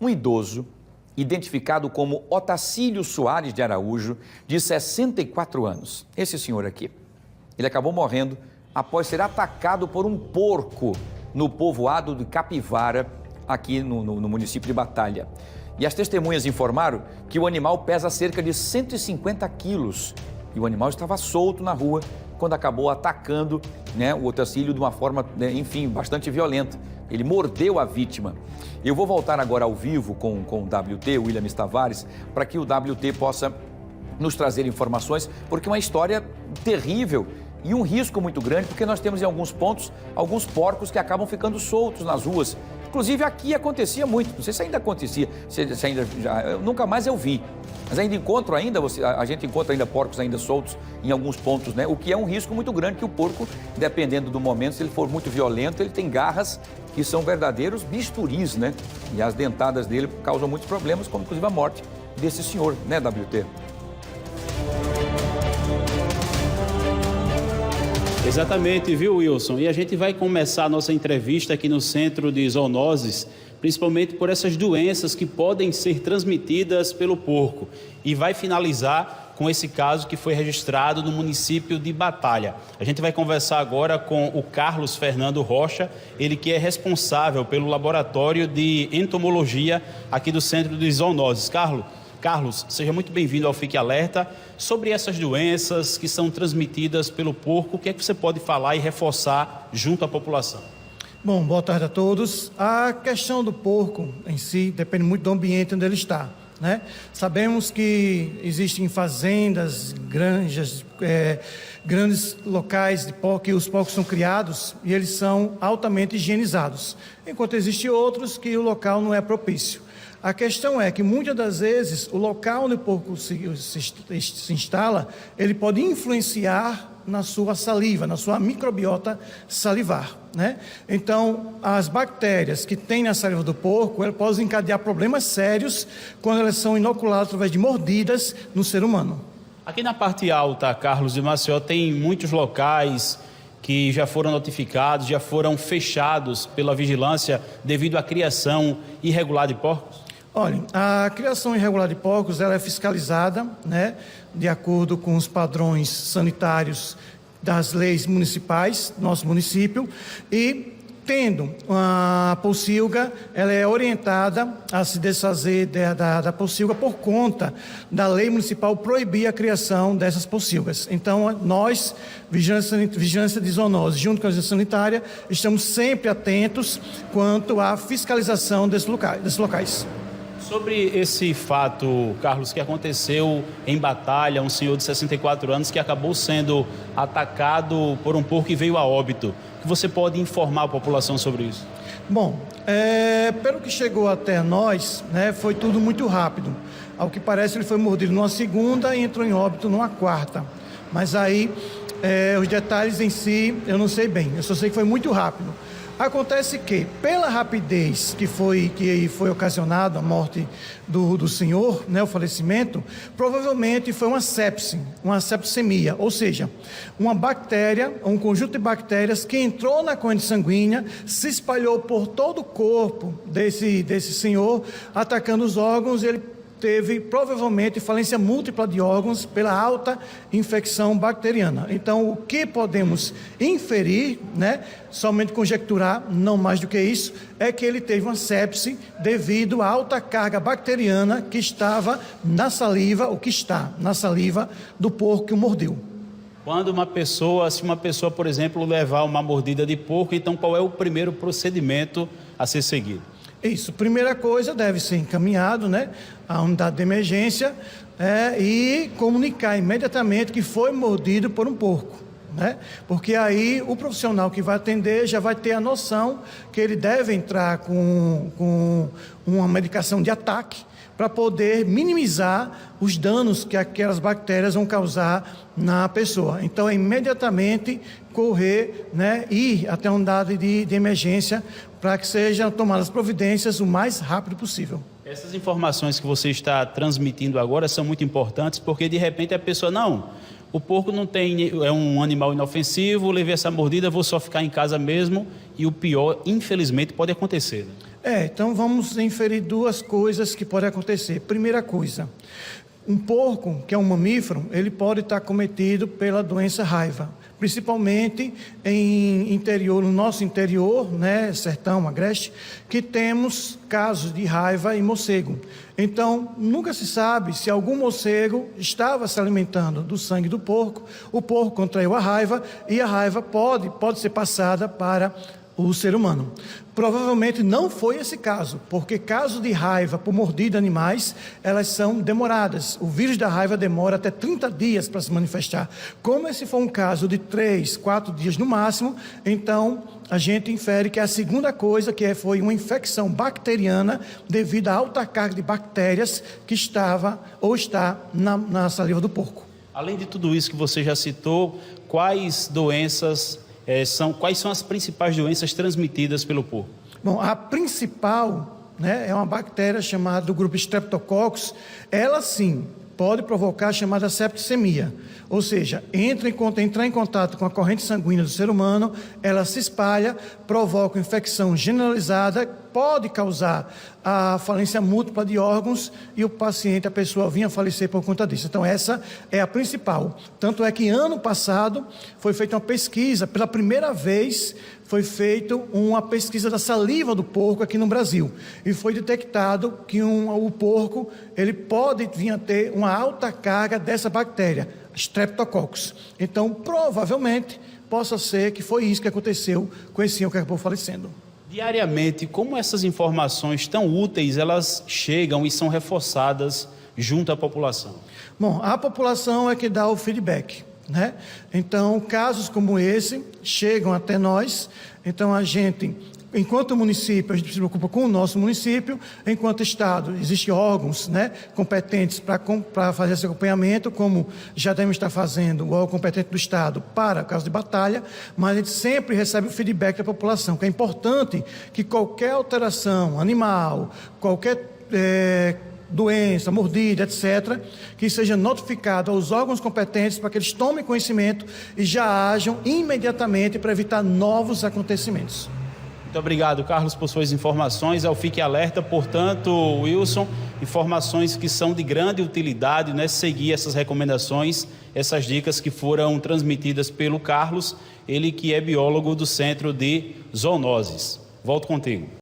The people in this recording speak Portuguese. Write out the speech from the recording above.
Um idoso, identificado como Otacílio Soares de Araújo, de 64 anos. Esse senhor aqui, ele acabou morrendo após ser atacado por um porco no povoado de Capivara, aqui no município de Batalha. E as testemunhas informaram que o animal pesa cerca de 150 quilos e o animal estava solto na rua quando acabou atacando, o Otacílio de uma forma, bastante violenta. Ele mordeu a vítima. Eu vou voltar agora ao vivo com o WT, o William Tavares, para que o WT possa nos trazer informações, porque é uma história terrível e um risco muito grande, porque nós temos em alguns pontos, alguns porcos que acabam ficando soltos nas ruas. Inclusive aqui acontecia muito, não sei se ainda acontecia, se ainda nunca mais eu vi. Mas ainda encontro a gente encontra ainda porcos ainda soltos em alguns pontos, o que é um risco muito grande, que o porco, dependendo do momento, se ele for muito violento, ele tem garras que são verdadeiros bisturis, E as dentadas dele causam muitos problemas, como inclusive a morte desse senhor, WT? Exatamente, viu, Wilson? E a gente vai começar a nossa entrevista aqui no Centro de Zoonoses, principalmente por essas doenças que podem ser transmitidas pelo porco. E vai finalizar com esse caso que foi registrado no município de Batalha. A gente vai conversar agora com o Carlos Fernando Rocha, ele que é responsável pelo laboratório de entomologia aqui do Centro de Zoonoses. Carlos, seja muito bem-vindo ao Fique Alerta. Sobre essas doenças que são transmitidas pelo porco, o que é que você pode falar e reforçar junto à população? Bom, boa tarde a todos. A questão do porco em si depende muito do ambiente onde ele está, Sabemos que existem fazendas, granjas, grandes locais de porco, que os porcos são criados e eles são altamente higienizados, enquanto existem outros que o local não é propício. A questão é que muitas das vezes o local onde o porco se instala, ele pode influenciar na sua saliva, na sua microbiota salivar, Então, as bactérias que tem na saliva do porco, elas podem encadear problemas sérios quando elas são inoculadas através de mordidas no ser humano. Aqui na parte alta, Carlos, de Maceió, tem muitos locais que já foram notificados, já foram fechados pela vigilância devido à criação irregular de porcos? Olha, a criação irregular de porcos, ela é fiscalizada, de acordo com os padrões sanitários das leis municipais do nosso município, e tendo a pocilga, ela é orientada a se desfazer da pocilga por conta da lei municipal proibir a criação dessas pocilgas. Então, nós, Vigilância de Zoonoses, junto com a Vigilância Sanitária, estamos sempre atentos quanto à fiscalização desses locais. Sobre esse fato, Carlos, que aconteceu em Batalha, um senhor de 64 anos que acabou sendo atacado por um porco e veio a óbito. O que você pode informar a população sobre isso? Bom, pelo que chegou até nós, foi tudo muito rápido. Ao que parece, ele foi mordido numa segunda e entrou em óbito numa quarta. Mas aí, os detalhes em si, eu não sei bem. Eu só sei que foi muito rápido. Acontece que, pela rapidez que foi ocasionada a morte do senhor, o falecimento, provavelmente foi uma sepsemia, ou seja, uma bactéria, um conjunto de bactérias que entrou na corrente sanguínea, se espalhou por todo o corpo desse senhor, atacando os órgãos, e ele teve provavelmente falência múltipla de órgãos pela alta infecção bacteriana. Então, o que podemos inferir, somente conjecturar, não mais do que isso, é que ele teve uma sepse devido à alta carga bacteriana que estava na saliva, ou que está na saliva do porco que o mordeu. Se uma pessoa, por exemplo, levar uma mordida de porco, então qual é o primeiro procedimento a ser seguido? Isso, primeira coisa, deve ser encaminhado, à unidade de emergência e comunicar imediatamente que foi mordido por um porco, Porque aí o profissional que vai atender já vai ter a noção que ele deve entrar com uma medicação de ataque para poder minimizar os danos que aquelas bactérias vão causar na pessoa. Então, é imediatamente correr, ir até a unidade de emergência para que sejam tomadas providências o mais rápido possível. Essas informações que você está transmitindo agora são muito importantes, porque de repente a pessoa, o porco é um animal inofensivo, levei essa mordida, vou só ficar em casa mesmo, e o pior, infelizmente, pode acontecer. Então vamos inferir duas coisas que podem acontecer. Primeira coisa, um porco, que é um mamífero, ele pode estar cometido pela doença raiva, principalmente no nosso interior, né, sertão, agreste, que temos casos de raiva em morcego. Então, nunca se sabe se algum morcego estava se alimentando do sangue do porco, o porco contraiu a raiva e a raiva pode ser passada para o ser humano. Provavelmente não foi esse caso, porque casos de raiva por mordida de animais, elas são demoradas. O vírus da raiva demora até 30 dias para se manifestar. Como esse for um caso de 3, 4 dias no máximo, então a gente infere que a segunda coisa, foi uma infecção bacteriana devido à alta carga de bactérias que estava ou está na saliva do porco. Além de tudo isso que você já citou, quais são as principais doenças transmitidas pelo porco? Bom, a principal, né, é uma bactéria chamada do grupo Streptococcus. Ela sim pode provocar a chamada septicemia, ou seja, entrar em contato com a corrente sanguínea do ser humano, ela se espalha, provoca infecção generalizada, pode causar a falência múltipla de órgãos e a pessoa vinha a falecer por conta disso. Então essa é a principal. Tanto é que ano passado foi feita uma pesquisa, pela primeira vez foi feita uma pesquisa da saliva do porco aqui no Brasil e foi detectado que o porco ele pode vir a ter uma alta carga dessa bactéria, Streptococcus. Então provavelmente possa ser que foi isso que aconteceu com esse senhor que acabou falecendo. Diariamente, como essas informações tão úteis, elas chegam e são reforçadas junto à população? Bom, a população é que dá o feedback, né? Então, casos como esse chegam até nós, então a gente, enquanto município, a gente se preocupa com o nosso município, enquanto Estado, existem órgãos, né, competentes para fazer esse acompanhamento, como já devemos estar fazendo o órgão competente do Estado para caso de batalha, mas a gente sempre recebe o feedback da população, que é importante que qualquer alteração animal, qualquer doença, mordida, etc., que seja notificado aos órgãos competentes para que eles tomem conhecimento e já ajam imediatamente para evitar novos acontecimentos. Muito obrigado, Carlos, por suas informações. Ao Fique Alerta, portanto, Wilson, informações que são de grande utilidade, né? Seguir essas recomendações, essas dicas que foram transmitidas pelo Carlos, ele que é biólogo do Centro de Zoonoses. Volto contigo.